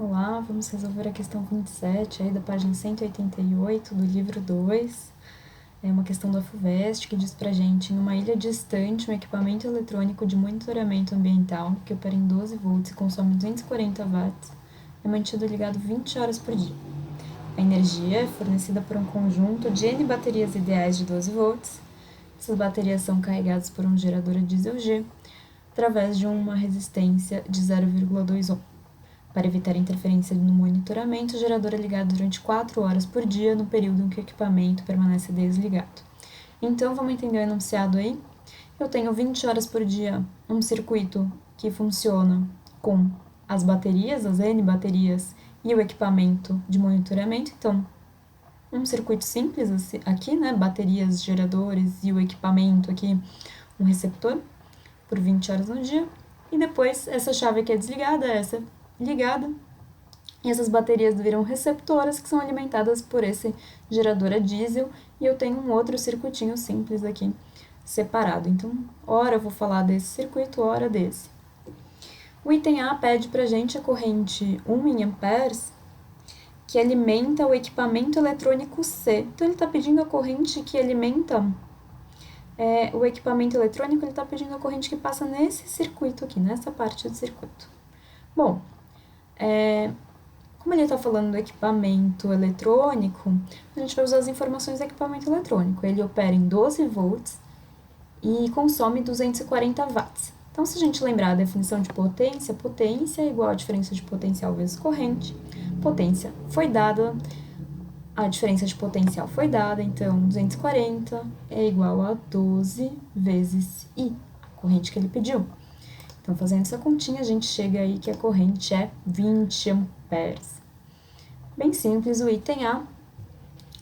Olá, vamos resolver a questão 27 aí da página 188 do livro 2. É uma questão da FUVEST que diz pra gente: em uma ilha distante, um equipamento eletrônico de monitoramento ambiental que opera em 12 volts e consome 240 watts é mantido ligado 20 horas por dia. A energia é fornecida por um conjunto de N baterias ideais de 12 volts. Essas baterias são carregadas por um gerador a diesel G através de uma resistência de 0,2 ohm. Para evitar interferência no monitoramento, o gerador é ligado durante 4 horas por dia, no período em que o equipamento permanece desligado. Então, vamos entender o enunciado aí? Eu tenho 20 horas por dia um circuito que funciona com as baterias, as N baterias, e o equipamento de monitoramento. Então, um circuito simples aqui, né? Baterias, geradores e o equipamento aqui, um receptor, por 20 horas no dia. E depois, essa chave aqui é desligada, essa é ligada, e essas baterias viram receptoras que são alimentadas por esse gerador a diesel, e eu tenho um outro circuitinho simples aqui separado. Então, ora eu vou falar desse circuito, ora desse. O item A pede pra gente a corrente 1 em amperes que alimenta o equipamento eletrônico C. Então, ele está pedindo a corrente que alimenta o equipamento eletrônico, ele está pedindo a corrente que passa nesse circuito aqui, nessa parte do circuito. Bom, como ele está falando do equipamento eletrônico, a gente vai usar as informações do equipamento eletrônico. Ele opera em 12 volts e consome 240 watts. Então, se a gente lembrar a definição de potência, potência é igual a diferença de potencial vezes corrente. Potência foi dada, a diferença de potencial foi dada, então 240 é igual a 12 vezes I, a corrente que ele pediu. Então, fazendo essa continha, a gente chega aí que a corrente é 20 amperes. Bem simples o item A.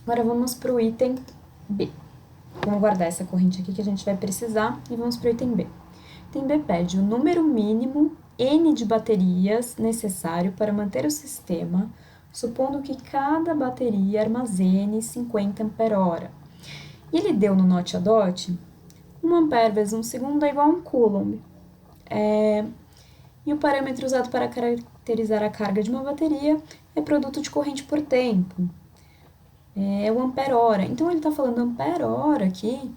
Agora vamos para o item B. Vamos guardar essa corrente aqui que a gente vai precisar e vamos para o item B. O item B pede o número mínimo N de baterias necessário para manter o sistema, supondo que cada bateria armazene 50 ampere-hora. E ele deu no note a dot 1 ampere vezes 1 segundo é igual a 1 coulomb. E o parâmetro usado para caracterizar a carga de uma bateria é produto de corrente por tempo. É o ampere-hora. Então, ele está falando ampere-hora aqui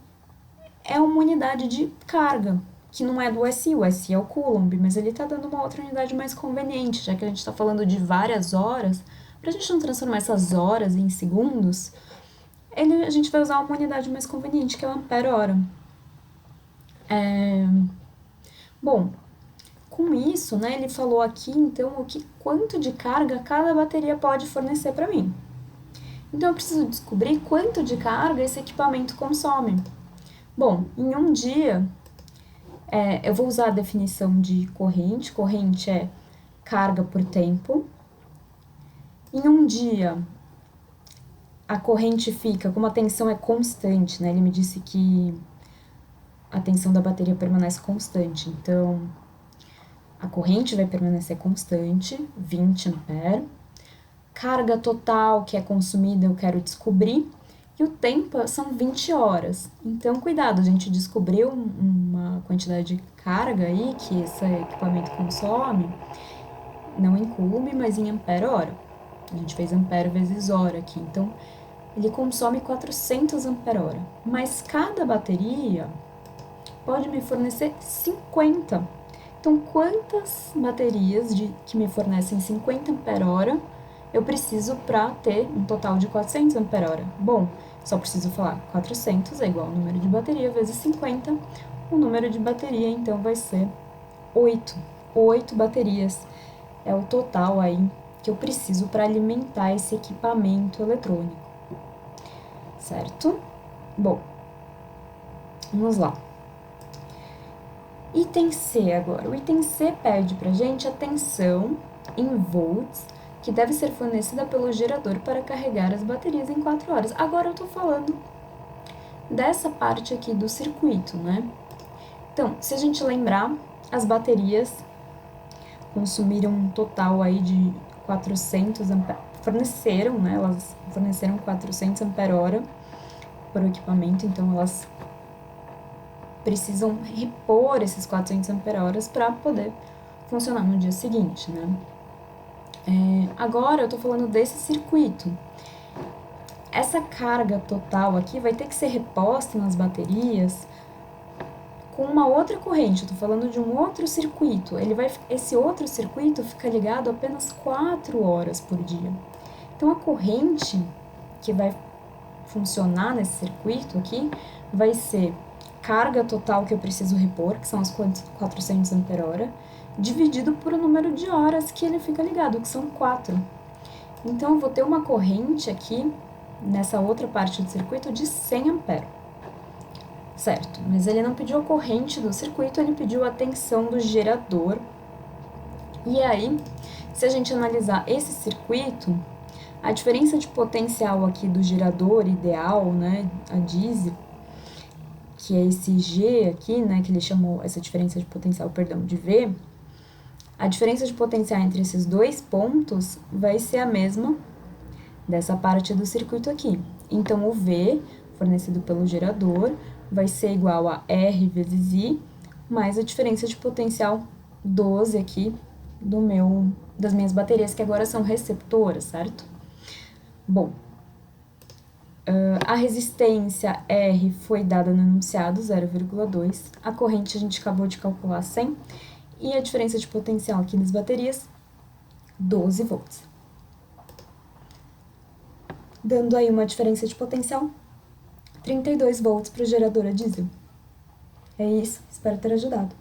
é uma unidade de carga, que não é do SI. O SI é o coulomb, mas ele está dando uma outra unidade mais conveniente, já que a gente está falando de várias horas. Para a gente não transformar essas horas em segundos, a gente vai usar uma unidade mais conveniente, que é o ampere-hora. Bom, com isso, né, ele falou aqui, então, quanto de carga cada bateria pode fornecer para mim. Então, eu preciso descobrir quanto de carga esse equipamento consome. Bom, em um dia, eu vou usar a definição de corrente. Corrente é carga por tempo. Em um dia, a corrente fica, como a tensão é constante, né? Ele me disse que a tensão da bateria permanece constante. Então, a corrente vai permanecer constante, 20 ampere. Carga total que é consumida eu quero descobrir. E o tempo são 20 horas. Então, cuidado, a gente descobriu uma quantidade de carga aí que esse equipamento consome, não em coulomb, mas em ampere-hora. A gente fez ampere vezes hora aqui. Então, ele consome 400 ampere-hora. Mas cada bateria pode me fornecer 50. Então, quantas baterias que me fornecem 50 ampere-hora eu preciso para ter um total de 400 ampere-hora? Bom, só preciso falar 400 é igual ao número de bateria vezes 50. O número de bateria, então, vai ser 8. 8 baterias é o total aí que eu preciso para alimentar esse equipamento eletrônico. Certo? Bom, vamos lá. Item C agora. O item C pede pra gente a tensão em volts que deve ser fornecida pelo gerador para carregar as baterias em 4 horas. Agora eu tô falando dessa parte aqui do circuito, né? Então, se a gente lembrar, as baterias consumiram um total aí de 400 ampere, forneceram, né? Elas forneceram 400 ampere-hora para o equipamento, então elas precisam repor esses 400 ampere-horas para poder funcionar no dia seguinte, né? agora eu tô falando desse circuito. Essa carga total aqui vai ter que ser reposta nas baterias com uma outra corrente. Eu tô falando de um outro circuito. Esse outro circuito fica ligado apenas 4 horas por dia. Então, a corrente que vai funcionar nesse circuito aqui vai ser carga total que eu preciso repor, que são as 400 ampere-hora, dividido por o número de horas que ele fica ligado, que são 4. Então, eu vou ter uma corrente aqui, nessa outra parte do circuito, de 100 ampere. Certo, mas ele não pediu a corrente do circuito, ele pediu a tensão do gerador. E aí, se a gente analisar esse circuito, a diferença de potencial aqui do gerador ideal, né, a diesel, que é esse G aqui, né, que ele chamou essa diferença de potencial, perdão, de V, a diferença de potencial entre esses dois pontos vai ser a mesma dessa parte do circuito aqui. Então, o V, fornecido pelo gerador, vai ser igual a R vezes I, mais a diferença de potencial 12 aqui das minhas baterias, que agora são receptoras, certo? Bom, a resistência R foi dada no enunciado, 0,2. A corrente a gente acabou de calcular 100. E a diferença de potencial aqui das baterias, 12 volts. Dando aí uma diferença de potencial, 32 volts para o gerador a diesel. É isso, espero ter ajudado.